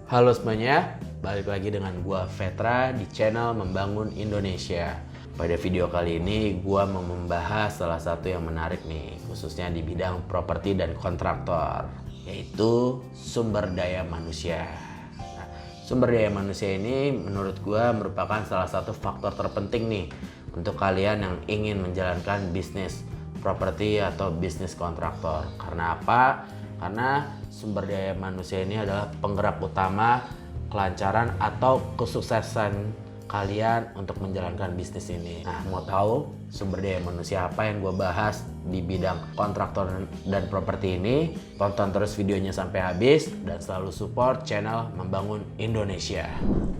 Halo semuanya, balik lagi dengan gua Vetra di channel Membangun Indonesia. Pada video kali ini gua mau membahas salah satu yang menarik nih, khususnya di bidang properti dan kontraktor, yaitu sumber daya manusia. Nah, sumber daya manusia ini menurut gua merupakan salah satu faktor terpenting nih untuk kalian yang ingin menjalankan bisnis properti atau bisnis kontraktor. Karena apa? Karena sumber daya manusia ini adalah penggerak utama kelancaran atau kesuksesan kalian untuk menjalankan bisnis ini. Nah, mau tahu sumber daya manusia apa yang gue bahas di bidang kontraktor dan properti ini? Tonton terus videonya sampai habis dan selalu support channel Membangun Indonesia.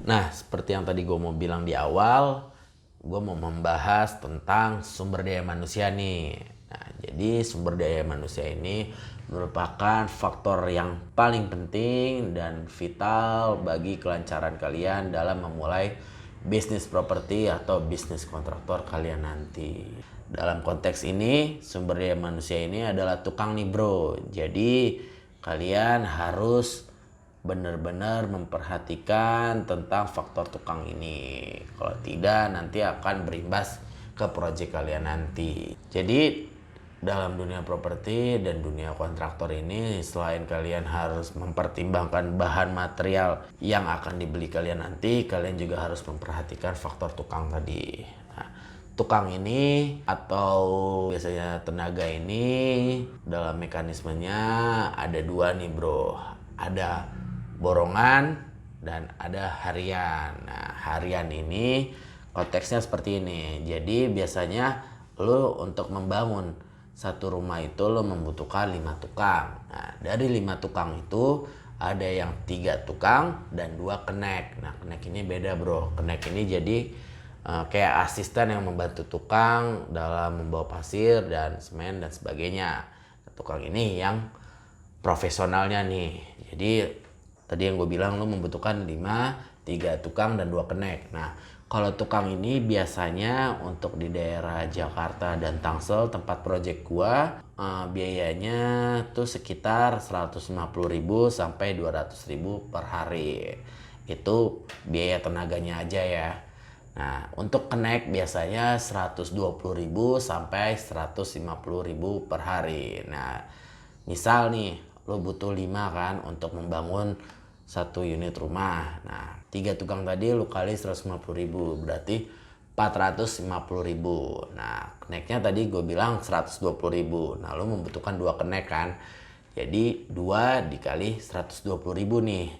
Nah, seperti yang tadi gue mau bilang di awal, gue mau membahas tentang sumber daya manusia nih. Nah, jadi sumber daya manusia ini merupakan faktor yang paling penting dan vital bagi kelancaran kalian dalam memulai bisnis properti atau bisnis kontraktor kalian nanti. Dalam konteks ini, sumber daya manusia ini adalah tukang nih bro. Jadi kalian harus benar-benar memperhatikan tentang faktor tukang ini. Kalau tidak, nanti akan berimbas ke proyek kalian nanti. Jadi dalam dunia properti dan dunia kontraktor ini, selain kalian harus mempertimbangkan bahan material yang akan dibeli kalian nanti, kalian juga harus memperhatikan faktor tukang tadi. Nah, tukang ini atau biasanya tenaga ini dalam mekanismenya ada dua nih bro. Ada borongan dan ada harian. Nah, harian ini konteksnya seperti ini. Jadi biasanya lo untuk membangun satu rumah itu lo membutuhkan 5 tukang. Nah, dari 5 tukang itu ada yang 3 tukang dan 2 kenek. Nah, kenek ini beda bro. Kenek ini jadi kayak asisten yang membantu tukang dalam membawa pasir dan semen dan sebagainya. Tukang ini yang profesionalnya nih. Jadi tadi yang gue bilang lo membutuhkan 5, 3 tukang dan 2 kenek. Nah, kalau tukang ini biasanya untuk di daerah Jakarta dan Tangsel tempat project gua, biayanya tuh sekitar 150.000 sampai 200.000 per hari. Itu biaya tenaganya aja ya. Nah, untuk kenek biasanya 120.000 sampai 150.000 per hari. Nah, misal nih lo butuh 5 kan untuk membangun satu unit rumah. Nah, 3 tukang tadi lu kali 150.000 berarti 450.000. Nah, keneknya tadi gue bilang 120.000. Nah, lu membutuhkan 2 kenek kan. Jadi 2 dikali 120.000 nih.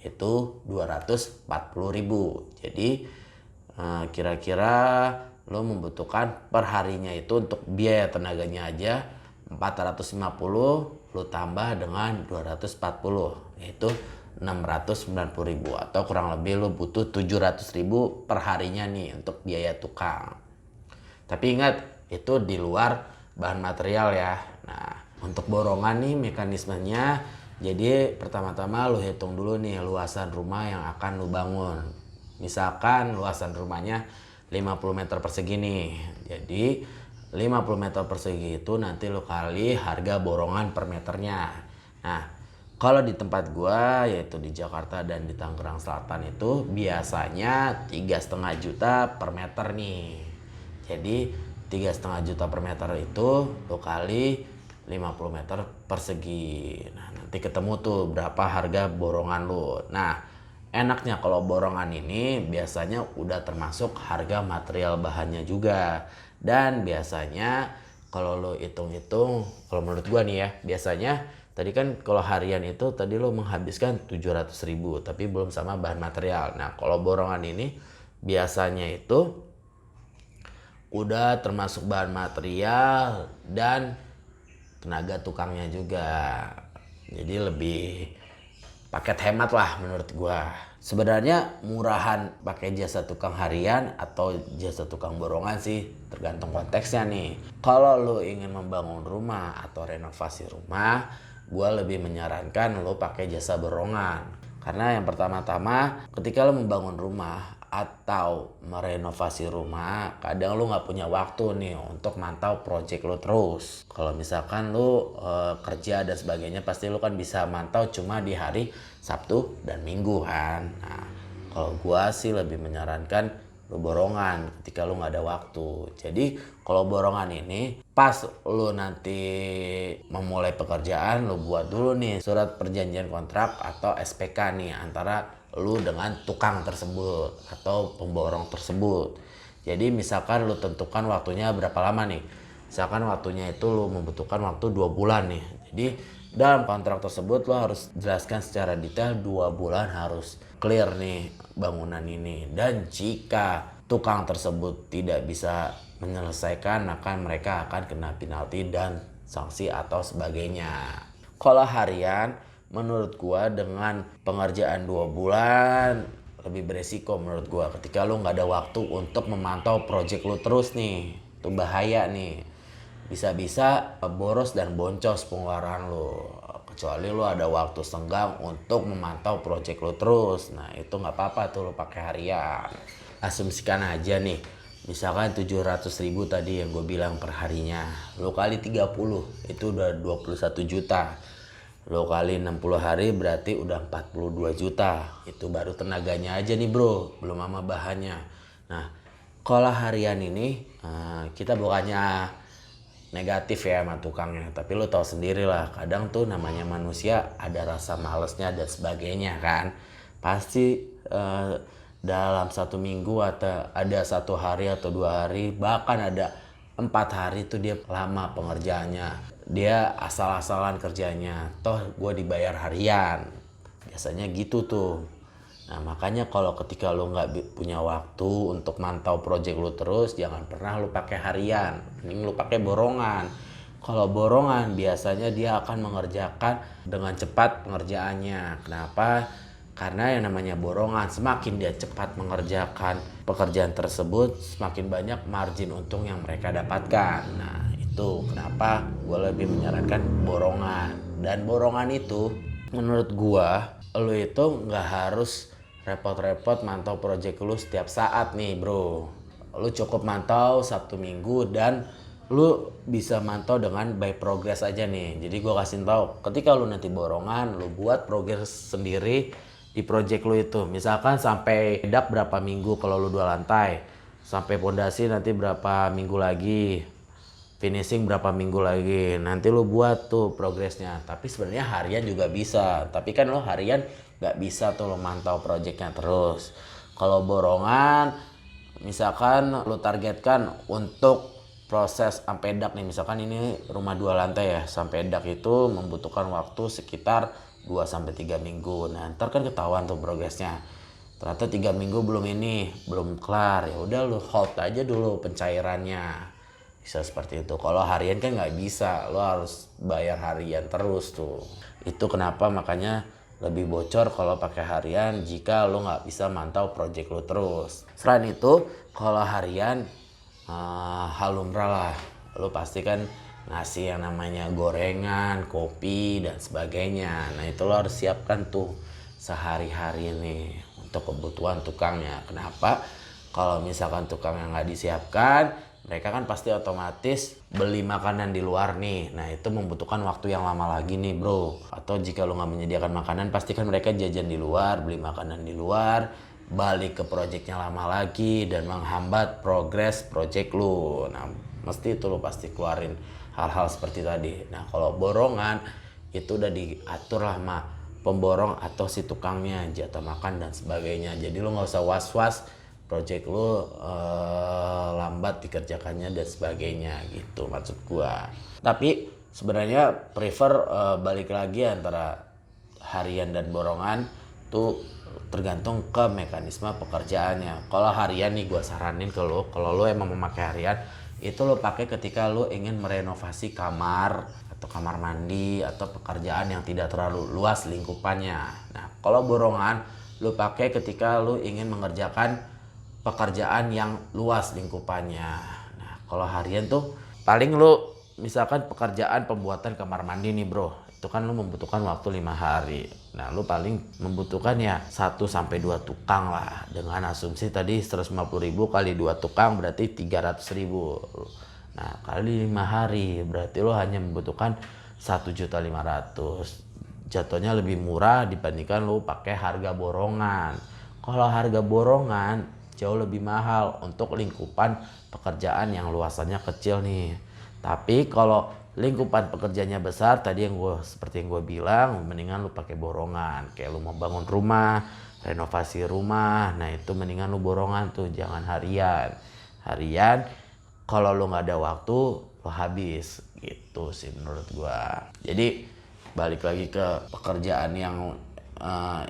Itu 240.000. Jadi kira-kira lu membutuhkan per harinya itu untuk biaya tenaganya aja 450, lu tambah dengan 240, yaitu 690.000 atau kurang lebih lu butuh 700.000 per harinya nih untuk biaya tukang. Tapi ingat, itu di luar bahan material ya. Nah, untuk borongan nih mekanismenya, jadi pertama-tama lu hitung dulu nih luasan rumah yang akan lu bangun. Misalkan luasan rumahnya 50 meter persegi nih. Jadi 50 meter persegi itu nanti lu kali harga borongan per meternya. Nah, kalau di tempat gua yaitu di Jakarta dan di Tangerang Selatan itu biasanya 3,5 juta per meter nih. Jadi 3,5 juta per meter itu lu kali 50 meter persegi. Nah, nanti ketemu tuh berapa harga borongan lu. Nah, enaknya kalau borongan ini biasanya udah termasuk harga material bahannya juga. Dan biasanya kalau lo hitung-hitung, kalau menurut gua nih ya, biasanya tadi kan kalau harian itu tadi lo menghabiskan 700.000 tapi belum sama bahan material. Nah, kalau borongan ini biasanya itu udah termasuk bahan material dan tenaga tukangnya juga. Jadi lebih paket hemat lah menurut gua. Sebenarnya murahan pakai jasa tukang harian atau jasa tukang borongan sih tergantung konteksnya nih. Kalau lo ingin membangun rumah atau renovasi rumah, gua lebih menyarankan lo pakai jasa borongan. Karena yang pertama-tama ketika lo membangun rumah atau merenovasi rumah, kadang lu nggak punya waktu nih untuk mantau project lu terus. Kalau misalkan lu kerja dan sebagainya, pasti lu kan bisa mantau cuma di hari Sabtu dan Minggu kan. Nah, kalau gua sih lebih menyarankan lu borongan ketika lu nggak ada waktu. Jadi kalau borongan ini pas lu nanti memulai pekerjaan, lu buat dulu nih surat perjanjian kontrak atau SPK nih antara lu dengan tukang tersebut atau pemborong tersebut. Jadi misalkan lu tentukan waktunya berapa lama nih. Misalkan waktunya itu lu membutuhkan waktu 2 bulan nih. Jadi dalam kontrak tersebut lo harus jelaskan secara detail 2 bulan harus clear nih bangunan ini. Dan jika tukang tersebut tidak bisa menyelesaikan, maka mereka akan kena penalti dan sanksi atau sebagainya. Kalau harian, menurut gua dengan pengerjaan 2 bulan lebih beresiko menurut gua ketika lu nggak ada waktu untuk memantau project lu terus nih. Itu bahaya nih. Bisa-bisa boros dan boncos pengeluaran lu. Kecuali lu ada waktu senggang untuk memantau project lu terus. Nah itu nggak apa-apa tuh lu pakai harian. Asumsikan aja nih, misalkan 700.000 tadi yang gue bilang per harinya, lu kali 30 itu udah 21 juta. Lo kali 60 hari berarti udah 42 juta. Itu baru tenaganya aja nih bro, belum sama bahannya. Nah kalau harian ini kita bukannya negatif ya sama tukangnya, tapi lo tahu sendiri lah, kadang tuh namanya manusia ada rasa malesnya dan sebagainya kan. Pasti dalam 1 minggu atau ada 1 hari atau 2 hari, bahkan ada 4 hari tuh dia lama pengerjaannya. Dia asal-asalan kerjanya, toh gue dibayar harian, biasanya gitu tuh. Nah makanya kalau ketika lu nggak punya waktu untuk mantau project lu terus, jangan pernah lu pakai harian, mending lu pakai borongan. Kalau borongan biasanya dia akan mengerjakan dengan cepat pengerjaannya. Kenapa? Karena yang namanya borongan, semakin dia cepat mengerjakan pekerjaan tersebut, semakin banyak margin untung yang mereka dapatkan. Nah itu kenapa gue lebih menyarankan borongan. Dan borongan itu menurut gue, lu itu nggak harus repot-repot mantau project lu setiap saat nih bro. Lu cukup mantau Sabtu Minggu dan lu bisa mantau dengan by progress aja nih. Jadi gue kasih tahu ketika lu nanti borongan, lu buat progress sendiri di project lu itu. Misalkan sampai dak berapa minggu kalau lu 2 lantai, sampai pondasi nanti berapa minggu lagi, finishing berapa minggu lagi, nanti lu buat tuh progresnya. Tapi sebenarnya harian juga bisa, tapi kan lo harian nggak bisa tuh lo mantau projectnya terus. Kalau borongan, misalkan lo targetkan untuk proses sampai dak nih, misalkan ini rumah 2 lantai ya, sampai dak itu membutuhkan waktu sekitar 2-3 minggu. Nah ntar kan ketahuan tuh progresnya, ternyata 3 minggu belum kelar, ya udah lo hold aja dulu pencairannya. Bisa seperti itu. Kalau harian kan nggak bisa, lo harus bayar harian terus tuh. Itu kenapa makanya lebih bocor kalau pakai harian jika lo nggak bisa mantau project lo terus. Selain itu, kalau harian hal lumrah lah, lo pasti kan ngasih yang namanya gorengan, kopi dan sebagainya. Nah itu lo harus siapkan tuh sehari-hari nih untuk kebutuhan tukangnya. Kenapa? Kalau misalkan tukangnya nggak disiapkan, mereka kan pasti otomatis beli makanan di luar nih. Nah itu membutuhkan waktu yang lama lagi nih bro. Atau jika lo nggak menyediakan makanan, pasti kan mereka jajan di luar, beli makanan di luar, balik ke projectnya lama lagi dan menghambat progres project lo. Nah mesti itu lo pasti keluarin hal-hal seperti tadi. Nah kalau borongan itu udah diatur lah sama pemborong atau si tukangnya, jatah makan dan sebagainya. Jadi lo nggak usah was-was project lu lambat dikerjakannya dan sebagainya gitu maksud gua. Tapi sebenarnya prefer balik lagi antara harian dan borongan tuh tergantung ke mekanisme pekerjaannya. Kalau harian nih gua saranin ke lu, kalau lu emang memakai harian itu lu pakai ketika lu ingin merenovasi kamar atau kamar mandi atau pekerjaan yang tidak terlalu luas lingkupannya. Nah kalau borongan lu pakai ketika lu ingin mengerjakan pekerjaan yang luas lingkupannya. Nah kalau harian tuh paling lu misalkan pekerjaan pembuatan kamar mandi nih bro, itu kan lu membutuhkan waktu 5 hari. Nah, lu paling membutuhkan ya 1-2 tukang lah. Dengan asumsi tadi 150.000 kali 2 tukang berarti 300.000. Nah, kali 5 hari berarti lu hanya membutuhkan 1.500.000. Jatuhnya lebih murah dibandingkan lu pakai harga borongan. Kalau harga borongan jauh lebih mahal untuk lingkupan pekerjaan yang luasannya kecil nih. Tapi kalau lingkupan pekerjaannya besar, tadi seperti yang gue bilang, mendingan lu pakai borongan. Kayak lu mau bangun rumah, renovasi rumah, nah itu mendingan lu borongan tuh, jangan harian. Harian kalau lu nggak ada waktu, lu habis gitu sih menurut gue. Jadi balik lagi ke pekerjaan yang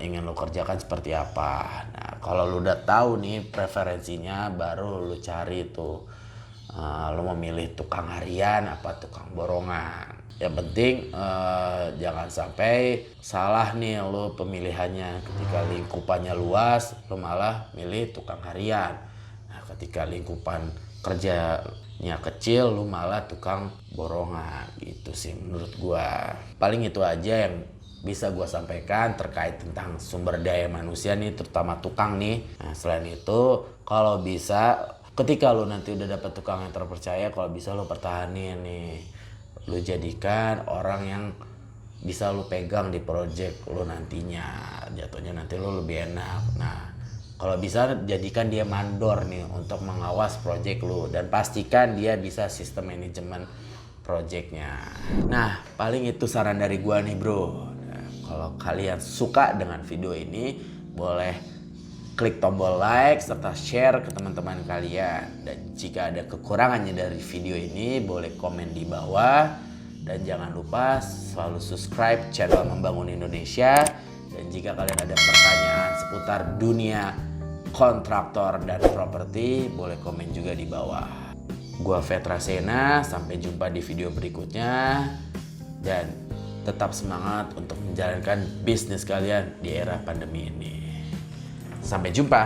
ingin lu kerjakan seperti apa. Nah, kalau lu udah tahu nih preferensinya, baru lu cari tuh. Lo mau milih tukang harian apa tukang borongan. Yang penting jangan sampai salah nih lo pemilihannya. Ketika lingkupannya luas, lo malah milih tukang harian. Nah, ketika lingkupan kerjanya kecil, lo malah tukang borongan. Gitu sih menurut gua. Paling itu aja yang bisa gua sampaikan terkait tentang sumber daya manusia nih, terutama tukang nih. Nah, selain itu kalau bisa, ketika lu nanti udah dapet tukang yang terpercaya, kalau bisa lu pertahanin nih. Lu jadikan orang yang bisa lu pegang di project lu nantinya. Jatuhnya nanti lu lebih enak. Nah, kalau bisa jadikan dia mandor nih untuk mengawas project lu. Dan pastikan dia bisa sistem manajemen projectnya. Nah, paling itu saran dari gua nih bro. Nah, kalau kalian suka dengan video ini, boleh klik tombol like serta share ke teman-teman kalian. Dan jika ada kekurangannya dari video ini, boleh komen di bawah. Dan jangan lupa selalu subscribe channel Membangun Indonesia. Dan jika kalian ada pertanyaan seputar dunia kontraktor dan properti, boleh komen juga di bawah. Gua Vetra Sena, sampai jumpa di video berikutnya. Dan tetap semangat untuk menjalankan bisnis kalian di era pandemi ini. Sampai jumpa.